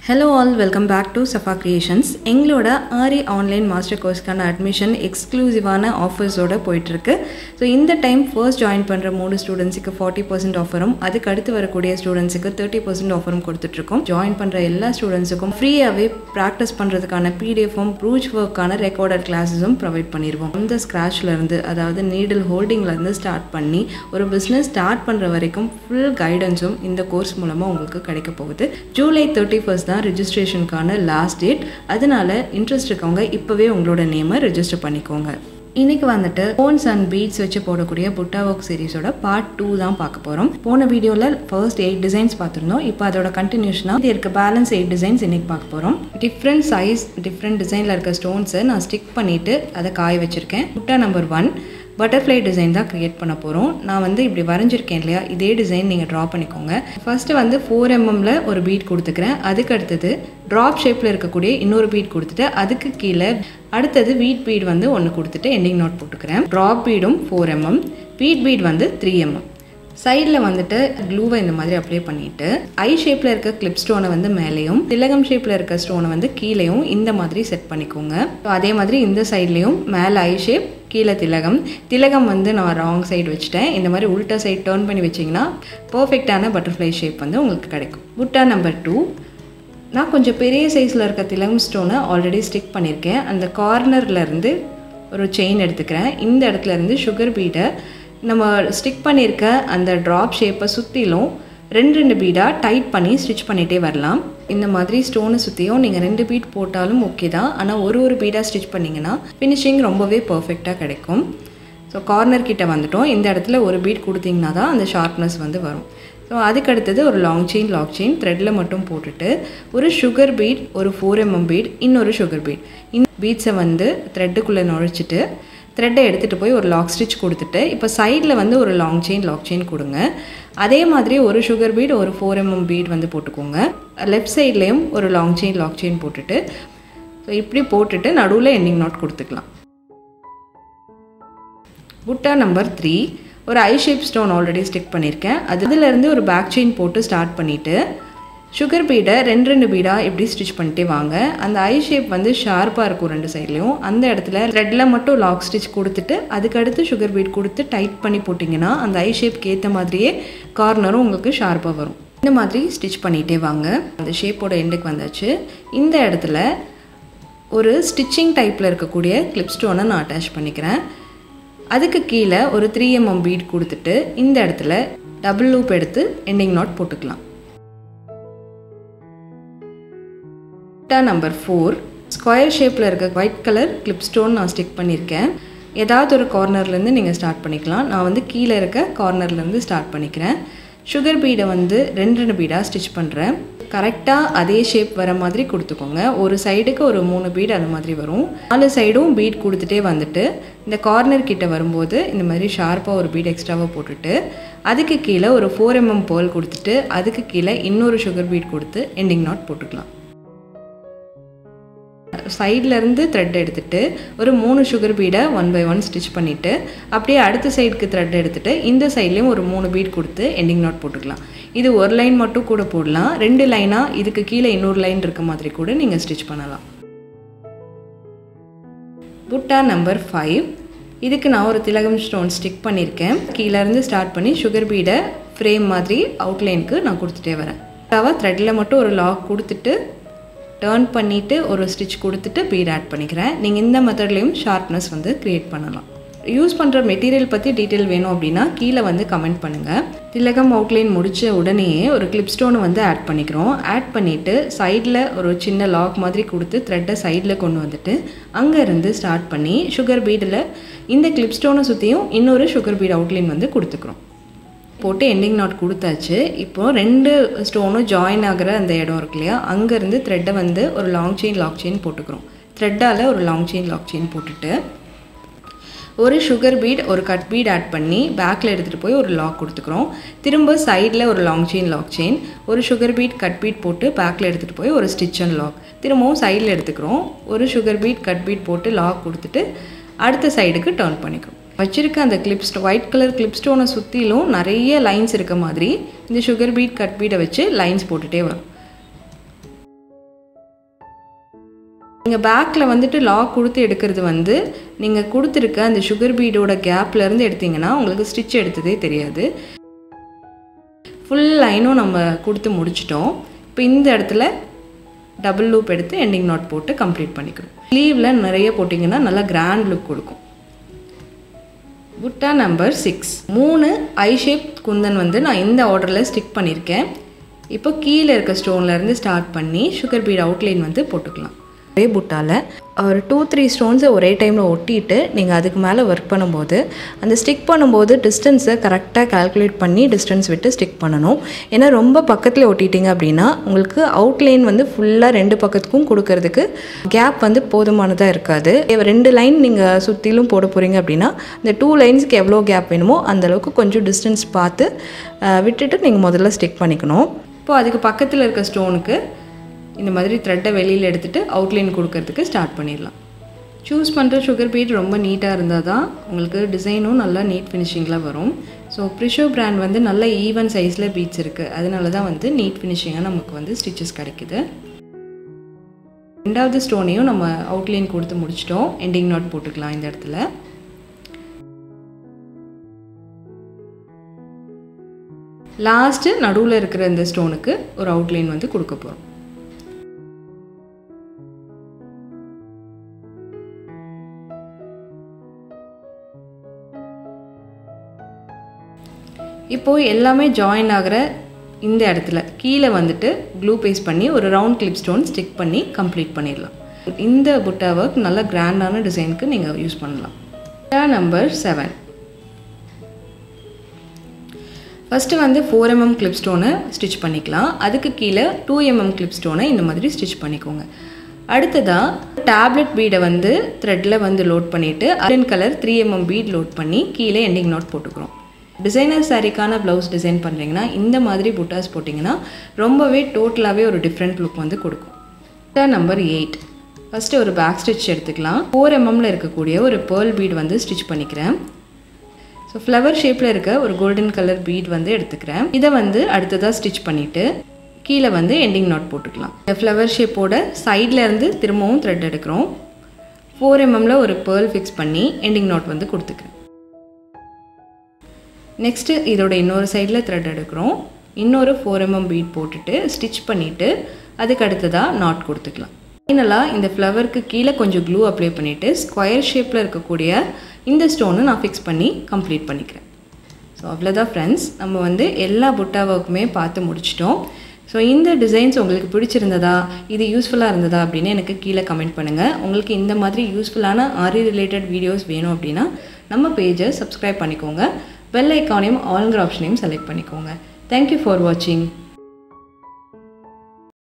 Hello all, welcome back to Safa Creations. எங்களோட ஆரி online master கோர்ஸ்க்கான admission எக்ஸ்க்ளூசிவான ஆஃபர்ஸோட போயிட்டுருக்கு. So இந்த time first join பண்ணுற 3 ஸ்டூடெண்ட்ஸுக்கு 40% ஆஃபரும், அதுக்கு அடுத்து வரக்கூடிய ஸ்டூடெண்ட்ஸுக்கு 30% ஆஃபரும் கொடுத்துட்ருக்கோம். ஜாயின் பண்ணுற எல்லா ஸ்டூடெண்ட்ஸுக்கும் ஃப்ரீயாகவே ப்ராக்டிஸ் பண்ணுறதுக்கான பிடிஎஃப்பும் ப்ரூச் ஒர்க்கான ரெக்கார்டட் கிளாஸஸும் ப்ரொவைட் பண்ணிடுவோம். அந்த ஸ்க்ராட்ச்லேருந்து, அதாவது நீடில் ஹோல்டிங்லேருந்து ஸ்டார்ட் பண்ணி ஒரு பிஸ்னஸ் ஸ்டார்ட் பண்ணுற வரைக்கும் ஃபுல் கைடன்ஸும் இந்த கோர்ஸ் மூலமாக உங்களுக்கு கிடைக்க போகுது. ஜூலை 31 தான் ரெஜிஸ்ட்ரேஷனுக்கான லாஸ்ட் டேட். அதனால இன்ட்ரெஸ்ட் இருக்கவங்க இப்போவே உங்களோட நேமை ரெஜிஸ்டர் பண்ணிக்கோங்க. இன்னைக்கு வந்துட்டு ஸ்டோன்ஸ் அண்ட் பீட்ஸ் வச்சு போடக்கூடிய புட்டா ஒர்க் சீரிஸோட பார்ட் 2 தான் பார்க்க போகிறோம். போன வீடியோவில் ஃபர்ஸ்ட் 8 டிசைன்ஸ் பார்த்துருந்தோம். இப்போ அதோட கண்டினியூஷனாக இது இருக்க பேலன்ஸ் 8 டிசைன்ஸ் இன்னைக்கு பார்க்க போகிறோம். டிஃப்ரெண்ட் சைஸ், டிஃப்ரெண்ட் டிசைனில் இருக்க ஸ்டோன்ஸை நான் ஸ்டிக் பண்ணிவிட்டு அதை காய வச்சுருக்கேன். புட்டா நம்பர் 1 பட்டர்ஃப்ளை டிசைன் தான் க்ரியேட் பண்ண போகிறோம். நான் வந்து இப்படி வரைஞ்சிருக்கேன் இல்லையா, இதே டிசைன் நீங்கள் ட்ரா பண்ணிக்கோங்க. ஃபஸ்ட்டு வந்து 4 mm ஒரு பீட் கொடுத்துக்கிறேன். அதுக்கு அடுத்தது ட்ராப் ஷேப்பில் இருக்கக்கூடிய இன்னொரு பீட் கொடுத்துட்டு அதுக்கு கீழே அடுத்தது வீட் பீட் வந்து ஒன்று கொடுத்துட்டு எண்டிங் நோட் போட்டுக்கிறேன். ட்ராப் பீடும் 4 mm, வீட் பீட் வந்து 3 mm. சைடில் வந்துட்டு க்ளூவை இந்த மாதிரி அப்ளை பண்ணிவிட்டு ஐ ஷேப்பில் இருக்க கிளிப் ஸ்டோனை வந்து மேலேயும் திலகம் ஷேப்பில் இருக்க ஸ்டோனை வந்து கீழேயும் இந்த மாதிரி செட் பண்ணிக்கோங்க. ஸோ அதே மாதிரி இந்த சைட்லேயும் மேலே ஐ ஷேப், கீழே திலகம் வந்து நான் ராங் சைடு வச்சுட்டேன். இந்த மாதிரி உல்ட்டா சைடு டர்ன் பண்ணி வச்சிங்கன்னா பர்ஃபெக்டான பட்டர்ஃப்ளை ஷேப் வந்து உங்களுக்கு கிடைக்கும். புட்டா நம்பர் 2 நான் கொஞ்சம் பெரிய சைஸில் இருக்க திலகம் ஸ்டோனை ஆல்ரெடி ஸ்டிக் பண்ணியிருக்கேன். அந்த கார்னர்லேருந்து ஒரு செயின் எடுத்துக்கிறேன். இந்த இடத்துலேருந்து சுகர் பீடை நம்ம ஸ்டிக் பண்ணியிருக்க அந்த ட்ராப் ஷேப்பை சுற்றிலும் 2 பீடாக டைட் பண்ணி ஸ்டிச் பண்ணிகிட்டே வரலாம். இந்த மாதிரி ஸ்டோனை சுற்றியும் நீங்கள் 2 பீட் போட்டாலும் ஓகே தான். ஆனால் ஒரு பீடாக ஸ்டிச் பண்ணிங்கன்னா ஃபினிஷிங் ரொம்பவே பர்ஃபெக்டாக கிடைக்கும். ஸோ கார்னர் கிட்ட வந்துட்டோம். இந்த இடத்துல ஒரு பீட் கொடுத்தீங்கன்னா தான் அந்த ஷார்ப்னஸ் வந்து வரும். ஸோ அதுக்கு அடுத்தது ஒரு லாக் செயின் த்ரெட்டில் மட்டும் போட்டுட்டு ஒரு சுகர் பீட், ஒரு 4 mm பீட், இன்னொரு சுகர் பீட், இந்த பீட்ஸை வந்து த்ரெட்டுக்குள்ளே நுழைச்சிட்டு த்ரெட்டை எடுத்துகிட்டு போய் ஒரு லாக் ஸ்டிச் கொடுத்துட்டு இப்போ சைடில் வந்து ஒரு லாக் செயின் கொடுங்க. அதே மாதிரி ஒரு சுகர் பீட், ஒரு 4 mm பீட் வந்து போட்டுக்கோங்க. லெஃப்ட் சைட்லேயும் ஒரு லாக் செயின் போட்டுட்டு ஸோ இப்படி போட்டுட்டு நடுவில் எண்டிங் நாட் கொடுத்துக்கலாம். புட்டா நம்பர் 3 ஒரு ஐ ஷேப் ஸ்டோன் ஆல்ரெடி ஸ்டிக் பண்ணியிருக்கேன். அதுலேருந்து ஒரு பேக் செயின் போட்டு ஸ்டார்ட் பண்ணிவிட்டு சுகர் பீடை 2 பீடாக இப்படி ஸ்டிச் பண்ணிட்டே வாங்க. அந்த ஐ ஷேப் வந்து ஷார்ப்பாக இருக்கும் 2 சைட்லேயும். அந்த இடத்துல த்ரெட்டில் மட்டும் லாக் ஸ்டிச் கொடுத்துட்டு அதுக்கடுத்து சுகர் பீட் கொடுத்து டைட் பண்ணி போட்டிங்கன்னா அந்த ஐ ஷேப்க்கு ஏற்ற மாதிரியே கார்னரும் உங்களுக்கு ஷார்ப்பாக வரும். இந்த மாதிரி ஸ்டிச் பண்ணிகிட்டே வாங்க. அந்த ஷேப்போட எண்டுக்கு வந்தாச்சு. இந்த இடத்துல ஒரு ஸ்டிச்சிங் டைப்பில் இருக்கக்கூடிய கிளிப் ஸ்டோனை நான் அட்டாச் பண்ணிக்கிறேன். அதுக்கு கீழே ஒரு 3 mm பீட் கொடுத்துட்டு இந்த இடத்துல டபுள் லூப் எடுத்து எண்டிங் நாட் போட்டுக்கலாம். புட்டா நம்பர் 4 ஸ்கொயர் ஷேப்பில் இருக்க white colour clip stone non stick பண்ணியிருக்கேன். ஏதாவது ஒரு கார்னர்லேருந்து நீங்கள் ஸ்டார்ட் பண்ணிக்கலாம். நான் வந்து கீழே இருக்க கார்னர்லேருந்து ஸ்டார்ட் பண்ணிக்கிறேன். சுகர் பீடை வந்து 2 பீடாக ஸ்டிச் பண்ணுறேன். கரெக்டாக அதே ஷேப் வர மாதிரி கொடுத்துக்கோங்க. ஒரு சைடுக்கு ஒரு 3 பீட் அது மாதிரி வரும். 4 சைடும் பீட் கொடுத்துட்டே வந்துட்டு இந்த கார்னர் கிட்ட வரும்போது இந்த மாதிரி ஷார்ப்பாக ஒரு பீட் எக்ஸ்ட்ராவாக போட்டுட்டு அதுக்கு கீழே ஒரு 4 mm பேர்ல் கொடுத்துட்டு அதுக்கு கீழே இன்னொரு சுகர் பீட் கொடுத்து எண்டிங் நாட் போட்டுக்கலாம். சைட்லேருந்து த்ரெட் எடுத்துகிட்டு ஒரு 3 சுகர் பீடை 1 by 1 ஸ்டிச் பண்ணிவிட்டு அப்படியே அடுத்த சைடுக்கு த்ரெட் எடுத்துகிட்டு இந்த சைட்லேயும் ஒரு 3 பீட் கொடுத்து எண்டிங் நாட் போட்டுக்கலாம். இது ஒரு லைன் மட்டும் கூட போடலாம். 2 லைனாக இதுக்கு கீழே இன்னொரு லைன் இருக்க மாதிரி கூட நீங்கள் ஸ்டிச் பண்ணலாம். புட்டா நம்பர் 5 இதுக்கு நான் ஒரு திலகம் ஸ்டோன் ஸ்டிக் பண்ணியிருக்கேன். கீழேருந்து ஸ்டார்ட் பண்ணி சுகர் பீடை ஃப்ரேம் மாதிரி அவுட்லைனுக்கு நான் கொடுத்துட்டே வரேன். த்ரெட்டில் மட்டும் ஒரு லாக் கொடுத்துட்டு டர்ன் பண்ணிவிட்டு ஒரு ஸ்டிச் கொடுத்துட்டு பீட் ஆட் பண்ணிக்கிறேன். நீங்கள் இந்த மெத்தட்லேயும் ஷார்ப்னஸ் வந்து க்ரியேட் பண்ணலாம். யூஸ் பண்ணுற மெட்டீரியல் பற்றி டீட்டெயில் வேணும் அப்படின்னா கீழே வந்து கமெண்ட் பண்ணுங்கள். திலகம் அவுட்லைன் முடித்த உடனேயே ஒரு கிளிப் ஸ்டோனை வந்து ஆட் பண்ணிக்கிறோம். ஆட் பண்ணிவிட்டு சைடில் ஒரு சின்ன லாக் மாதிரி கொடுத்து த்ரெட்டை சைடில் கொண்டு வந்துட்டு அங்கேருந்து ஸ்டார்ட் பண்ணி சுகர் பீடில் இந்த கிளிப் ஸ்டோனை சுற்றியும் இன்னொரு சுகர் பீட் அவுட்லைன் வந்து கொடுத்துக்கிறோம். போட்டு எண்டிங் நாட் கொடுத்தாச்சு. இப்போது 2 ஸ்டோனும் ஜாயின் ஆகிற அந்த இடம் இருக்கு இல்லையா, அங்கேருந்து த்ரெட்டை வந்து ஒரு லாக் செயின் போட்டுக்கிறோம். த்ரெட்டால் ஒரு லாக் செயின் போட்டுட்டு ஒரு சுகர் பீட், ஒரு கட் பீட் ஆட் பண்ணி பேக்கில் எடுத்துகிட்டு போய் ஒரு லாக் கொடுத்துக்கிறோம். திரும்ப சைடில் ஒரு லாக் செயின், ஒரு சுகர் பீட் கட் பீட் போட்டு பேக்கில் எடுத்துகிட்டு போய் ஒரு ஸ்டிச் அண்ட் லாக், திரும்பவும் சைடில் எடுத்துக்கிறோம். ஒரு சுகர் பீட் கட் பீட் போட்டு லாக் கொடுத்துட்டு அடுத்த சைடுக்கு டர்ன் பண்ணிக்கிறோம். வச்சிருக்க அந்த ஒயிட் கலர் கிளிப் ஸ்டோனை சுற்றிலும் நிறைய லைன்ஸ் இருக்க மாதிரி இந்த சுகர் பீட் கட் பீடை வச்சு லைன்ஸ் போட்டுகிட்டே வரும். நீங்கள் பேக்கில் வந்துட்டு லாக் கொடுத்து எடுக்கிறது வந்து நீங்கள் கொடுத்துருக்க அந்த சுகர் பீடோட கேப்லேருந்து எடுத்திங்கன்னா உங்களுக்கு ஸ்டிச் எடுத்ததே தெரியாது. ஃபுல் லைனும் நம்ம கொடுத்து முடிச்சிட்டோம். இப்போ இந்த இடத்துல டபுள் லூப் எடுத்து எண்டிங் நாட் போட்டு கம்ப்ளீட் பண்ணிக்கிறோம். ஸ்லீவில் நிறைய போட்டிங்கன்னா நல்லா கிராண்ட் லுக் கொடுக்கும். புட்டா நம்பர் 6 3 ஐ ஷேப் குந்தன் வந்து நான் இந்த ஆர்டரில் ஸ்டிக் பண்ணியிருக்கேன். இப்போ கீழே இருக்க ஸ்டோன்லேருந்து ஸ்டார்ட் பண்ணி சுகர் பீட் அவுட்லைன் வந்து போட்டுக்கலாம். ஒரே புட்டாவில் ஒரு 2-3 ஸ்டோன்ஸை ஒரே டைமில் ஒட்டிட்டு நீங்கள் அதுக்கு மேலே ஒர்க் பண்ணும்போது அந்த ஸ்டிக் பண்ணும்போது டிஸ்டன்ஸை கரெக்டாக கால்குலேட் பண்ணி டிஸ்டன்ஸ் விட்டு ஸ்டிக் பண்ணணும். ஏன்னா ரொம்ப பக்கத்தில் ஒட்டிட்டிங்க அப்படின்னா உங்களுக்கு அவுட்லைன் வந்து ஃபுல்லாக 2 பக்கத்துக்கும் கொடுக்கறதுக்கு கேப் வந்து போதுமானதாக இருக்காது. 2 லைன் நீங்கள் சுற்றிலும் போட போகிறீங்க அப்படின்னா இந்த 2 லைன்ஸுக்கு எவ்வளோ கேப் வேணுமோ அந்தளவுக்கு கொஞ்சம் டிஸ்டன்ஸ் பார்த்து விட்டுட்டு நீங்கள் முதல்ல ஸ்டிக் பண்ணிக்கணும். இப்போது அதுக்கு பக்கத்தில் இருக்க ஸ்டோனுக்கு இந்த மாதிரி த்ரெட்டை வெளியில் எடுத்துகிட்டு அவுட்லைன் கொடுக்கறதுக்கு ஸ்டார்ட் பண்ணிடலாம். சூஸ் பண்ணுற சுகர் பீட் ரொம்ப நீட்டாக இருந்தால் தான் உங்களுக்கு டிசைனும் நல்லா நீட் ஃபினிஷிங்கில் வரும். ஸோ ப்ரிஷோ பிராண்ட் வந்து நல்ல ஈவன் சைஸில் பீட்ஸ் இருக்குது. அதனால தான் வந்து நீட் ஃபினிஷிங்காக நமக்கு வந்து ஸ்டிச்சஸ் கிடைக்குது. ரெண்டாவது ஸ்டோனையும் நம்ம அவுட்லைன் கொடுத்து முடிச்சிட்டோம். எண்டிங் நாட் போட்டுக்கலாம் இந்த இடத்துல. லாஸ்ட்டு நடுவில் இருக்கிற இந்த ஸ்டோனுக்கு ஒரு அவுட்லைன் வந்து கொடுக்க போகிறோம். இப்போது எல்லாமே ஜாயின் ஆகிற இந்த இடத்துல கீழே வந்துட்டு க்ளூ பேஸ்ட் பண்ணி ஒரு ரவுண்ட் கிளிப் ஸ்டோன் ஸ்டிக் பண்ணி கம்ப்ளீட் பண்ணிடலாம். இந்த புட்டா ஒர்க் நல்ல கிராண்டான டிசைனுக்கு நீங்கள் யூஸ் பண்ணலாம். புட்டா நம்பர் 7 ஃபஸ்ட்டு வந்து 4 mm கிளிப் ஸ்டோனை ஸ்டிச் பண்ணிக்கலாம். அதுக்கு கீழே 2 mm கிளிப் ஸ்டோனை இந்த மாதிரி ஸ்டிச் பண்ணிக்கோங்க. அடுத்ததாக டேப்லெட் பீடை வந்து த்ரெட்டில் வந்து லோட் பண்ணிவிட்டு orange colour 3 mm beat load பண்ணி கீழே எண்டிங் நாட் போட்டுக்கிறோம். டிசைனர் சாரிக்கான ப்ளவுஸ் டிசைன் பண்ணுறீங்கன்னா இந்த மாதிரி புட்டாஸ் போட்டிங்கன்னா ரொம்பவே டோட்டலாகவே ஒரு டிஃப்ரெண்ட் லுக் வந்து கொடுக்கும். புட்டா நம்பர் 8 ஃபஸ்ட்டு ஒரு பேக் ஸ்டிச் எடுத்துக்கலாம். 4 mm இருக்கக்கூடிய ஒரு பேர்ல் பீட் வந்து ஸ்டிச் பண்ணிக்கிறேன். ஸோ ஃப்ளவர் ஷேப்பில் இருக்க ஒரு கோல்டன் கலர் பீட் வந்து எடுத்துக்கிறேன். இதை வந்து அடுத்ததாக ஸ்டிச் பண்ணிவிட்டு கீழே வந்து எண்டிங் நாட் போட்டுக்கலாம். இந்த ஃப்ளவர் ஷேப்போட சைடில் இருந்து திரும்பவும் த்ரெட் எடுக்கிறோம். 4 mm ஒரு பேர்ல் ஃபிக்ஸ் பண்ணி எண்டிங் நாட் வந்து கொடுத்துக்கிறேன். நெக்ஸ்ட்டு இதோட இன்னொரு சைடில் த்ரெட் எடுக்கிறோம். இன்னொரு 4 mm பீட் போட்டுட்டு ஸ்டிச் பண்ணிவிட்டு அதுக்கு அடுத்ததாக நாட் கொடுத்துக்கலாம். ஃபைனலாக இந்த ஃப்ளவருக்கு கீழே கொஞ்சம் க்ளூ அப்ளை பண்ணிவிட்டு ஸ்கொயர் ஷேப்பில் இருக்கக்கூடிய இந்த ஸ்டோனை நான் ஃபிக்ஸ் பண்ணி கம்ப்ளீட் பண்ணிக்கிறேன். ஸோ அவ்வளோதான் ஃப்ரெண்ட்ஸ், நம்ம வந்து எல்லா புட்டா ஒர்க்குமே பார்த்து முடிச்சிட்டோம். ஸோ இந்த டிசைன்ஸ் உங்களுக்கு பிடிச்சிருந்ததா, இது யூஸ்ஃபுல்லாக இருந்ததா அப்படின்னு எனக்கு கீழே கமெண்ட் பண்ணுங்கள். உங்களுக்கு இந்த மாதிரி யூஸ்ஃபுல்லான ஆரி ரிலேட்டட் வீடியோஸ் வேணும் அப்படின்னா நம்ம பேஜை சப்ஸ்கிரைப் பண்ணிக்கோங்க. பெல் ஐக்கானையும் ஆல்ங்கிற ஆப்ஷனையும் செலக்ட் பண்ணிக்கோங்க. தேங்க்யூ ஃபார் வாட்சிங்.